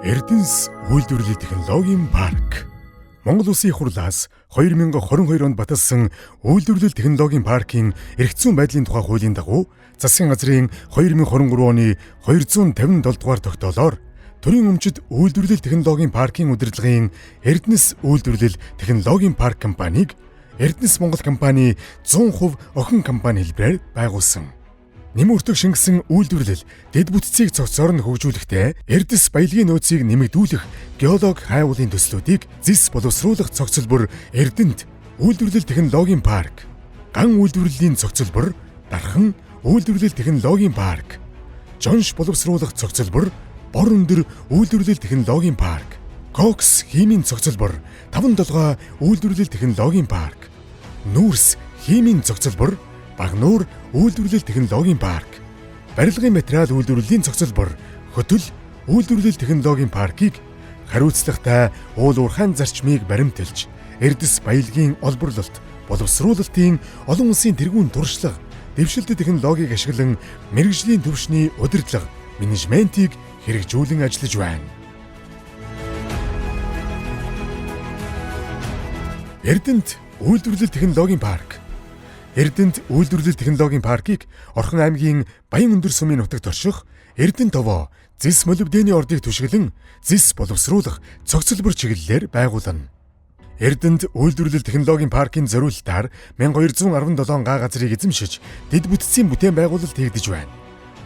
Эрдэнэс үйлдвэрлэлийн технологийн парк. Монгол Улсын их хурлаас 2022 онд баталсан үйлдвэрлэл технологийн паркийн эрх зүйн байдлын тухай хуулийн дагуу засгийн газрын 2023 оны 257 дугаар тогтоолоор төрийн өмчөд үйлдвэрлэл технологийн паркийн удирдлагын Эрдэнэс үйлдвэрлэл технологийн парк компанийг Эрдэнэс Монгол компани 100% охин компани хэлбэрээр байгуулсан. Нэмүртэг шингэсэн үйлдвэрлэл дэд бүтцийг цогцоор нь хөгжүүлэхдээ Эрдэнэс баялагын нөөцийг нэмэгдүүлэх геолог хайгуулын төслүүдийг зис боловсруулах цогцлбор Эрдэнэт үйлдвэрлэл технологийн парк, ган үйлдвэрлэлийн цогцлбор Дархан үйлдвэрлэл технологийн парк, Жонш боловсруулах цогцлбор Бор өндөр үйлдвэрлэл технологийн парк, Кокс химийн цогцлбор 57 үйлдвэрлэл технологийн парк, Нүүрс химийн цогцлбор Багнуур үйлдвэрлэл технологийн парк, барилгын материал үйлдвэрлэлийн цогцлбор Хөтөл үйлдвэрлэл технологийн паркийг хариуцлагатай уул уурхайн зарчмыг баримталж Эрдэнэс баялагын олборлолт, боловсруулалтын олон улсын тэргүүн туршлага, дэвшилтэт технологиг ашиглан мэргэжлийн төвшний удирдлага, менежментийг хэрэгжүүлэн ажиллаж байна. Эрдэнэт үйлдвэрлэл технологийн парк. Эрдэнэт үйлдвэрлэл технологийн паркийг Орхон аймгийн Баян өндөр сумын нутагт орших Эрдэнэт овоо зис молибдены ордыг түшиглэн зис боловсруулах цогцлбор чиглэлээр байгуулна. Эрдэнэт үйлдвэрлэл технологийн паркийн зориулалтаар 1217 га газрыг эзэмшиж дэд бүтцийн бүтээн байгуулалт хийгдэж байна.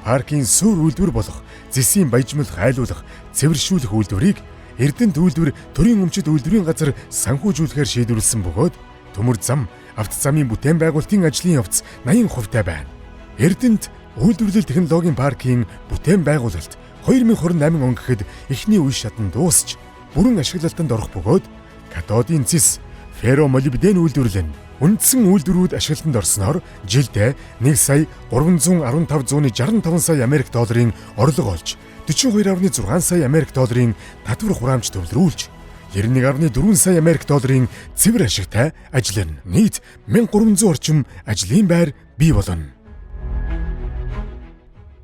Паркийн суурь үйлдвэр болох зисийн баяжмал хайлуулах, цэвэршүүлэх үйлдвэрийг Эрдэнэт үйлдвэр төрийн өмчөд үйлдвэрийн газар санхүүжүүлэхээр шийдвэрлсэн бөгөөд төмөр зам, авто замын бүтээн байгуулалтын ажлын явц 80% байна. Эрдэнэт үйлдвэрлэл технологийн паркийн бүтээн байгуулалт 2028 он гэхэд эхний үе шатанд дуусч бүрэн ашиглалтанд орох бөгөөд катодын цис, ферромолибден үйлдвэрлэл нь үндсэн үйлдвэрүүд ашиглалтанд орсноор жилдээ 1 сая 315,65 сая Америк долларын орлого олж 42.6 сая Америк долларын татвар хураамж төвлөрүүлж 91.4 сая Америк долларын цэвэр ашигтай ажиллана. Нийт 1300 орчим ажлын байр бий болно.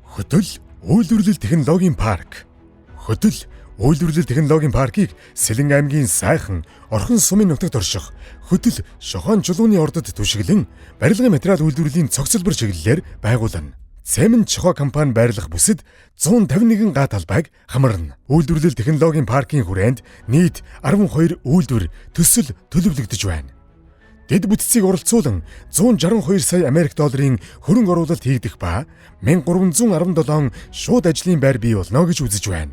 Хөтөл үйлдвэрлэл технологийн парк. Хөтөл үйлдвэрлэл технологийн паркийг Сэлэн аймгийн Сайхан, Орхон сумын нутагт орших Хөтөл шохон чулууны ордод түшиглэн барилгын материал үйлдвэрлэлийн цогцлбор чиглэлээр байгуулна. Цемент чохоо компани байрлах бүсэд 151 га талбайг хамарна. Үйлдвэрлэл технологийн паркийн хүрээнд нийт 12 үйлдвэр төсөл төлөвлөгдөж байна. Дэд бүтцийг оролцуулан 162 сая Америк долларын хөрөнгө оруулалт хийгдэх ба 1317 шууд ажлын байр бий болно гэж үзэж байна.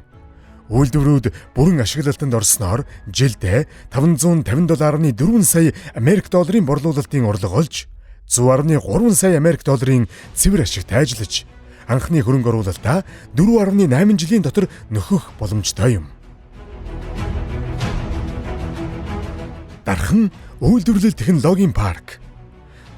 Үйлдвэрүүд бүрэн ашиглалтанд орсноор жилдээ 557.4 сая Америк долларын борлуулалтын орлого олж 100.3 сая Америк долларын цэвэр ашигтай ажиллаж анхны хөрөнгө оруулалтаа 4.8 жилийн дотор нөхөх боломжтой юм. Дархан үйлдвэрлэл технологийн парк.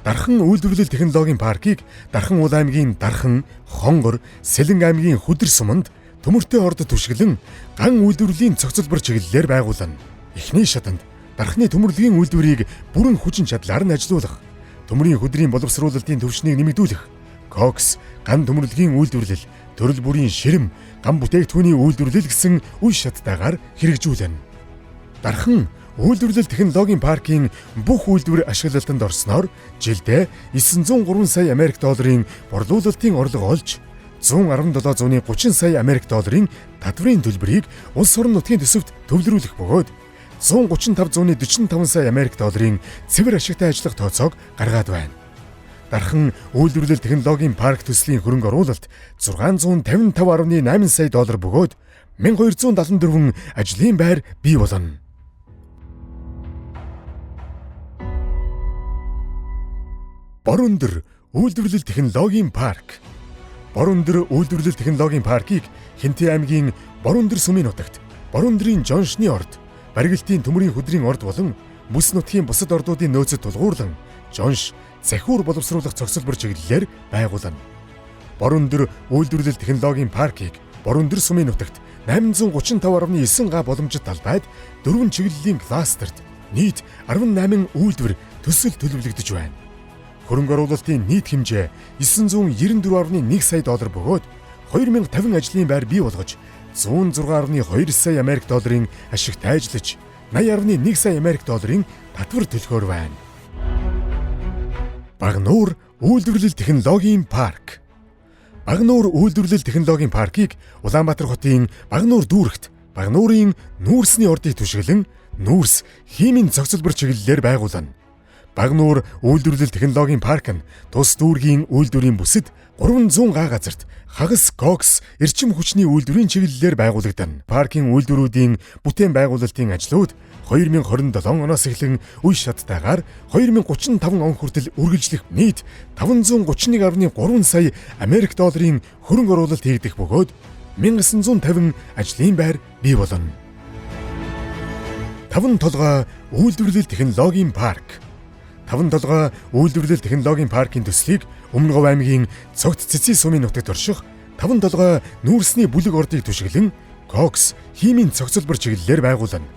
Дархан үйлдвэрлэл технологийн паркийг Дархан уул аймгийн Дархан, Хонгор, Сэлэн аймгийн Хүдэр суманд төмөртэй ордод түшиглэн ган үйлдвэрлэлийн цогцлбор чиглэлээр байгуулна. Эхний шатанд Дарханы төмөрлөгийн үйлдвэрийг бүрэн хүчин чадлаар нь ажилуулах, төмрийн хөдрийн боловсруулалтын төвшнийг нэмэгдүүлэх, Кокс ган төмөрлөгийн үйлдвэрлэл, төрөл бүрийн ширэм, ган бүтээгдэхүүний үйлдвэрлэл гэсэн үе шаттайгаар хэрэгжүүлнэ. Дархан үйлдвэрлэл технологийн паркийн бүх үйлдвэр ашиглалтанд орсноор жилдээ 903 сая Америк долларын борлуулалтын орлого олж 117.30 сая Америк долларын татврын төлбөрийг улс орон нутгийн төсөвт төвлөрүүлэх бөгөөд 135.45 сая Америк долларын цэвэр ашигтай ажиллах тооцоог гаргаад байна. Дархан үйлдвэрлэл технологийн парк төслийн хөрөнгө оруулалт 655.8 сая доллар бөгөөд 1274 ажлын байр бий болно. Бор өндөр үйлдвэрлэл технологийн парк. Бор өндөр үйлдвэрлэл технологийн паркийг Хинтээ аймгийн Бор өндөр сумын нутагт Бор өндрийн Жоншны орд, барилгын төмрийн хөдрийн орд болон бүс нутгийн бусад ордуудын нөөцөд тулгуурлан Жонш захиур боловсруулах цогцлбор чиглэлээр байгуулна. Бор өндөр үйлдвэрлэл технологийн паркийг Бор өндөр сумын нутагт 835.9 га боломжит талбайд 4 чиглэлийн кластерт нийт 18 үйлдвэр төсөл төлөвлөгдөж байна. Хөрөнгө оруулалтын нийт хэмжээ 994.1 сая доллар бөгөөд 2050 ажлын байр бий болгож 106.2 сая Америк долларын ашигт ажиллаж 80.1 сая Америк долларын татвар төлөхөөр байна. Багнуур үйлдвэрлэл технологийн парк. Багнуур үйлдвэрлэл технологийн паркийг Улаанбаатар хотын Багнуур дүүрэгт Багнуурын нүүрсний ордыг түшиглэн нүүрс химийн цогцлбор чиглэлээр байгуулна. Багнуур үйлдвэрлэл технологийн парк нь тус дүүргийн үйлдвэрийн бүсэд 300 га газарт хагас кокс эрчим хүчний үйлдвэрийн чиглэлээр байгуулагдана. Паркийн үйлдвэрүүдийн бүтээн байгуулалтын ажлууд 2027 оноос эхлэн үе шаттайгаар 2035 он хүртэл үргэлжлэх нийт 531.3 сая Америк долларын хөрөнгө оруулалт хийгдэх бөгөөд 1950 ажлын байр бий болно. 5 толгой үйлдвэрлэл технологийн парк. 5 толгой үйлдвэрлэл технологийн паркийн төслийг Өмнөговь аймгийн Цогт Цэцэн сумын нутагт орших 5 толгой нүүрсний бүлэг ордыг түшиглэн кокс химийн цогцлбор чиглэлээр байгуулна.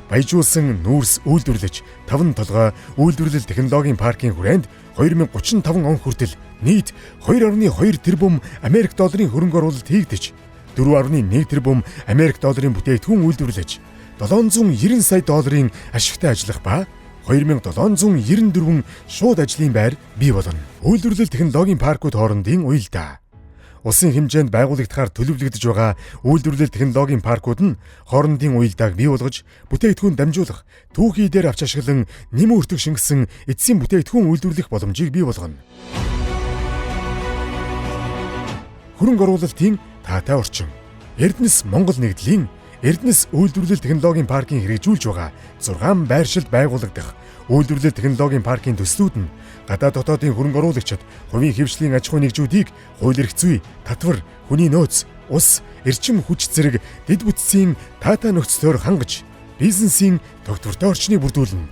Баяжуулсан нүүрс үйлдвэрлэж 5 толгой үйлдвэрлэл технологийн паркийн хүрээнд 2035 он хүртэл нийт 2.2 тэрбум Америк долларын хөрөнгө оруулалт хийгдэж 4.1 тэрбум Америк долларын бүтээгдэхүүн үйлдвэрлэж 790 сая долларын ашигтай ажиллах ба 2794 шууд ажлын байр бий болно. Үйлдвэрлэл технологийн паркууд хоорондын уялдаа. Улсын хэмжээнд байгуулагдахаар төлөвлөгдөж байгаа үйлдвэрлэл технологийн паркууд нь хоорондын уялдааг бий болгож, бүтээгдэхүүн дамжуулах, түүхий дээр авч ашиглан нэмэн өртөг шингэсэн эцсийн бүтээгдэхүүн үйлдвэрлэх боломжийг бий болгоно. Хөрөнгө оруулалтын таатай орчин. Эрдэнэс Монгол нэгдлийн Эрдэнэс үйлдвэрлэл технологийн паркийн хэрэгжүүлж байгаа 6 байршилд байгуулагдах үйлдвэрлэл технологийн паркийн төслүүд нь гадаад дотоодын хөрөнгө оруулагчид хувийн хэвшлийн аж ахуй нэгжүүдийг хууль эрх зүй, татвар, хүний нөөц, ус, эрчим хүч зэрэг дэд бүтцийн таатай нөхцлөөр хангаж бизнесийн тогтвортой орчныг бүрдүүлнэ.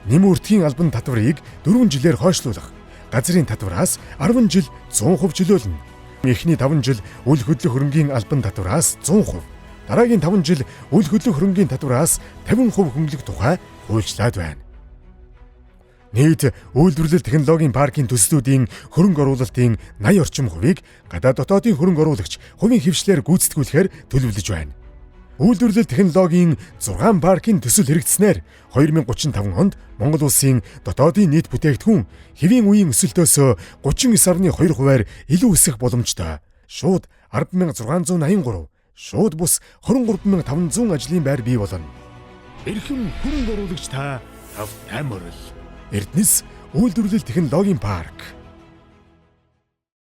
Нэмэн өртгийн албан татварыг 4 жилээр хойшлуулах, газрын татвараас 10 жил 100% чөлөөлнө. Эхний 5 жил үйл хөдлөх хөрөнгийн албан татвараас 100%, дараагийн 5 жил үйл хөдлөх хөрөнгийн татвараас 50% хөнгөлөх тухай хуульчлаад байна. Нийт үйлдвэрлэл технологийн паркийн төслүүдийн хөрөнгө оруулалтын 80 орчим хувийг гадаад дотоодын хөрөнгө оруулагч хувийн хэвшлэр гүйцэтгүүлэхээр төлөвлөж байна. Үйлдвэрлэл технологийн 6 паркийн төсөл хэрэгжснээр 2035 онд Монгол улсын дотоодын нийт бүтээгдэхүүн хэвийн үеийн өсөлтөөс 39.2%-аар илүү өсөх боломжтой. Шууд 10,683, шууд бус 23,500 ажлын байр бий болно. Эрхэм хөрөнгө оруулагч та тавтай морил. Эрдэнэс үйлдвэрлэл технологийн парк.